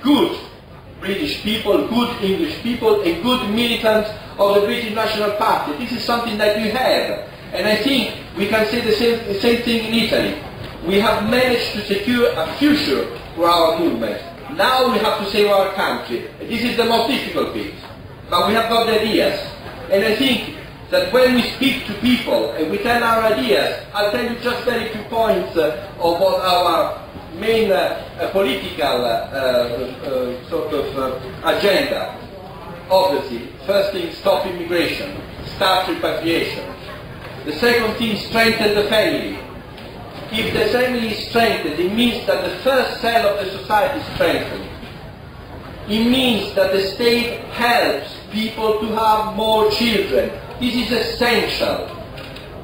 good British people, good English people, and good militants of the British National Party. This is something that we have. And I think we can say the same thing in Italy. We have managed to secure a future for our movement. Now we have to save our country. This is the most difficult bit. But we have got the ideas. And I think that when we speak to people and we tell our ideas, I'll tell you just very few points of what our main political sort of agenda. Obviously, first thing, stop immigration, start repatriation. The second thing, strengthen the family. If the family is strengthened, it means that the first cell of the society is strengthened. It means that the state helps people to have more children. This is essential.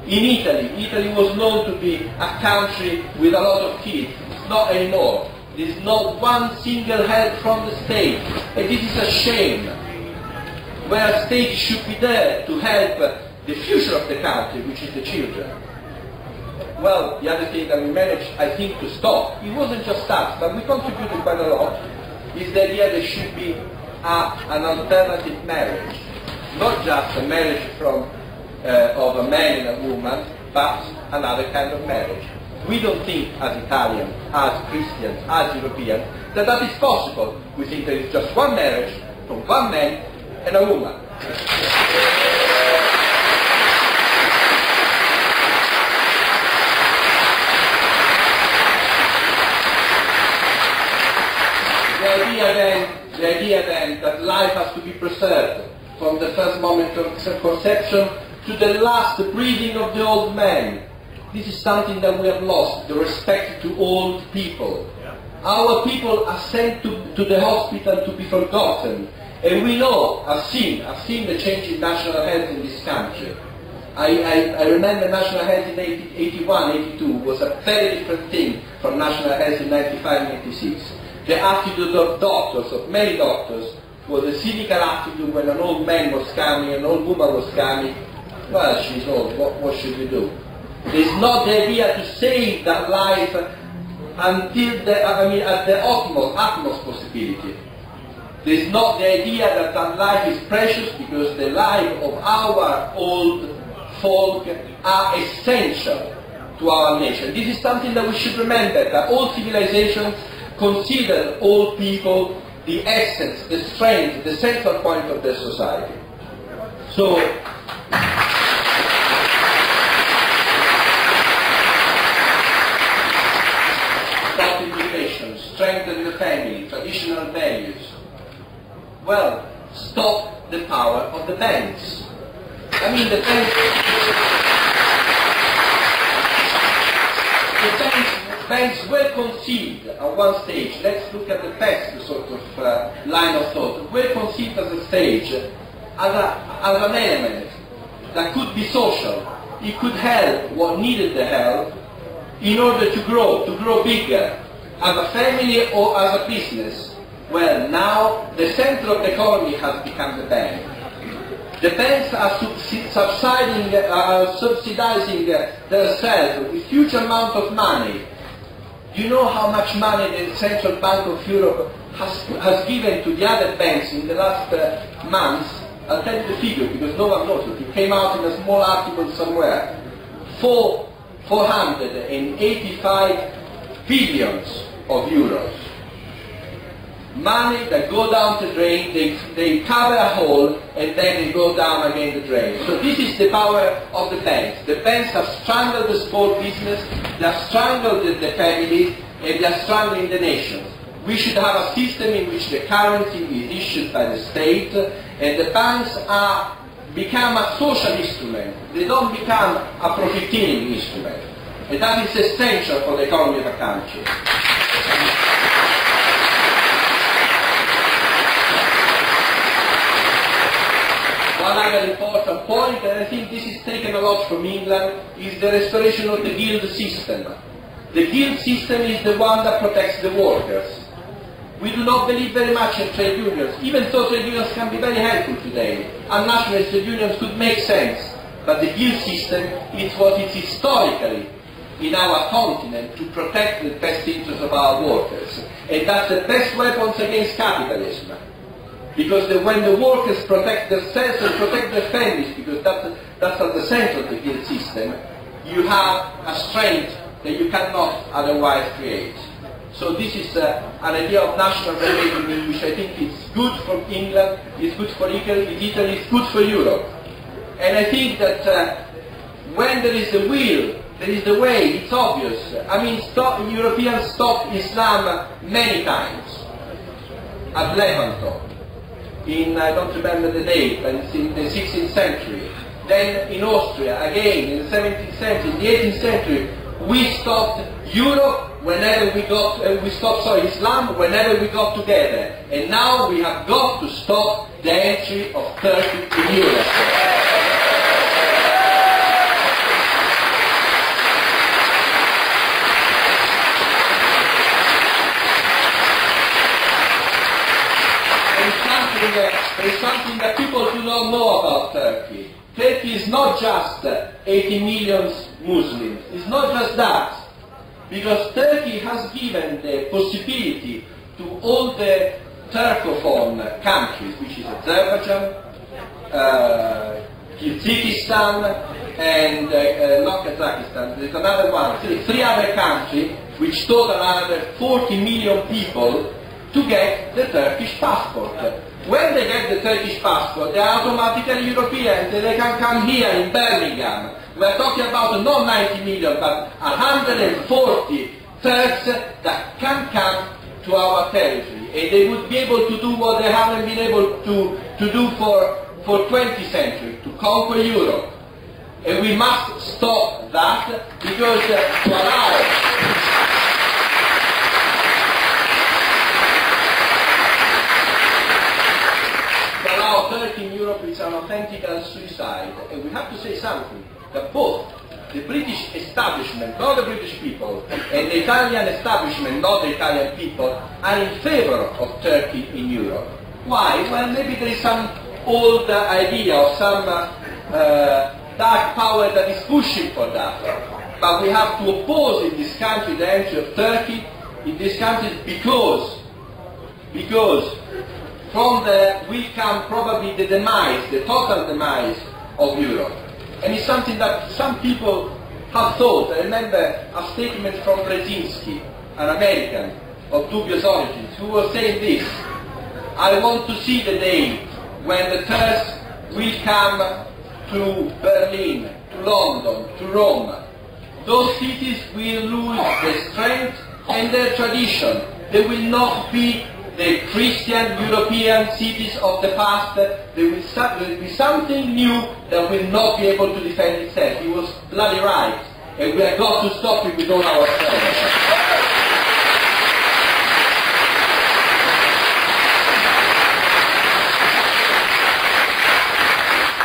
In Italy was known to be a country with a lot of kids. It's not anymore. There is not one single help from the state. And this is a shame. Where a state should be there to help the future of the country, which is the children. Well, the other thing that we managed, I think, to stop, it wasn't just us, but we contributed quite a lot, is the idea there should be an alternative marriage. Not just a marriage of a man and a woman, but another kind of marriage. We don't think, as Italians, as Christians, as Europeans, that that is possible. We think there is just one marriage from one man and a woman. The idea then that life has to be preserved from the first moment of conception to the last breathing of the old man. This is something that we have lost, the respect to old people. Yeah. Our people are sent to the hospital to be forgotten. And we know, I've seen the change in national health in this country. I remember national health in 81, 82 was a very different thing from national health in 95, 96. The attitude of doctors, of many doctors, was a cynical attitude when an old man was coming, an old woman was coming. Well, she's old, what should we do? There's not the idea to save that life until at the utmost possibility. There's not the idea that that life is precious because the life of our old folk are essential to our nation. This is something that we should remember, that all civilizations consider old people the essence, the strength, the central point of their society. So, stop immigration, strengthen the family, traditional values. Well, stop the power of the banks. I mean, the banks were conceived at one stage. Let's look at the best sort of line of thought. Were conceived as a stage, as an element that could be social. It could help what needed the help in order to grow bigger, as a family or as a business. Well, now the center of the economy has become the bank. The banks are subsidizing themselves with huge amount of money. You know how much money the Central Bank of Europe has given to the other banks in the last months? I'll tell you the figure because no one knows it. It came out in a small article somewhere. 485 billions of euros. Money that go down the drain, they cover a hole and then they go down again the drain. So this is the power of the banks. The banks have strangled the small business, they have strangled the families, and they are strangling the nations. We should have a system in which the currency is issued by the state and the banks become a social instrument. They don't become a profiteering instrument. And that is essential for the economy of a country. One other important point, and I think this is taken a lot from England, is the restoration of the guild system. The guild system is the one that protects the workers. We do not believe very much in trade unions, even though trade unions can be very helpful today. And nationalist trade unions could make sense. But the guild system is what it historically in our continent to protect the best interests of our workers. And that's the best weapons against capitalism. Because when the workers protect themselves and protect their families, because that's at the center of the guild system, you have a strength that you cannot otherwise create. So this is an idea of national revenue which I think is good for England, it's good for Italy, it's good for Europe. And I think that when there is the will, there is the way, it's obvious. I mean, Europeans stopped Islam many times. At Levanto, I don't remember the date, but it's in the 16th century. Then in Austria, again, in the 17th century, in the 18th century, we stopped Europe whenever we stopped Islam whenever we got together. And now we have got to stop the entry of Turkey to Europe. There is something that people do not know about Turkey. Turkey is not just 80 million Muslims. It's not just that. Because Turkey has given the possibility to all the Turcophone countries, which is Azerbaijan, Kyrgyzstan, and not Kazakhstan, there's another one, three other countries, which total another 40 million people, to get the Turkish passport. When they get the Turkish passport, they are automatically Europeans, and they can come here in Birmingham. We are talking about not 90 million, but 140 Turks that can come to our territory. And they would be able to do what they haven't been able to do for 20 centuries, to conquer Europe. And we must stop that, because to allow Turkey in Europe is an authentic suicide. And we have to say something, that both the British establishment, not the British people, and the Italian establishment, not the Italian people, are in favor of Turkey in Europe. Why? Well, maybe there is some old idea of some dark power that is pushing for that. But we have to oppose in this country the entry of Turkey in this country because from there will come probably the demise, the total demise of Europe. And it's something that some people have thought. I remember a statement from Brzezinski, an American of dubious origins, who was saying this: I want to see the day when the Turks will come to Berlin, to London, to Rome. Those cities will lose their strength and their tradition. They will not be the Christian European cities of the past. There will be something new that will not be able to defend itself. He was bloody right, and we have got to stop it with all our strength.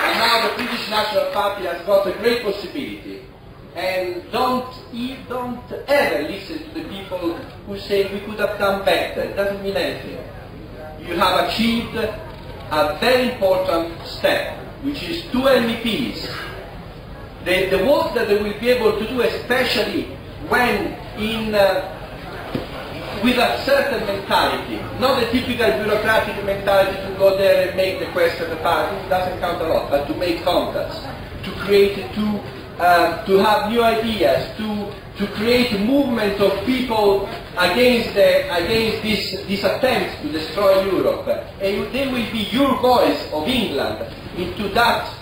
And now the British National Party has got a great possibility. And don't ever listen to the people who say we could have done better. It doesn't mean anything. You have achieved a very important step, which is 2 MEPs. The work that they will be able to do, especially when with a certain mentality, not a typical bureaucratic mentality to go there and make the quest of the party, it doesn't count a lot, but to make contacts, to create to have new ideas, to create a movement of people against this attempt to destroy Europe. And they will be your voice of England into that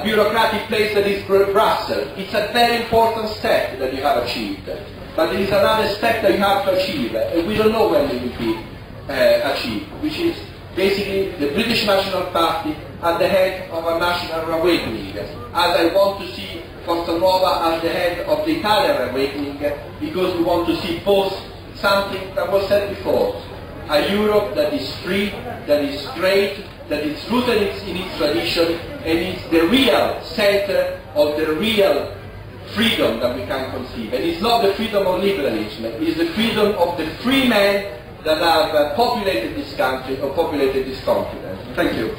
bureaucratic place that is Brussels. It's a very important step that you have achieved. But there is another step that you have to achieve, and we don't know when it will be achieved, which is basically the British National Party at the head of a national awakening, as I want to see Forza Nuova at the head of the Italian awakening, because we want to see both something that was said before, a Europe that is free, that is great, that is rooted in its tradition, and it's the real center of the real freedom that we can conceive. And it's not the freedom of liberalism, it's the freedom of the free men that have populated this country or populated this continent. Thank you.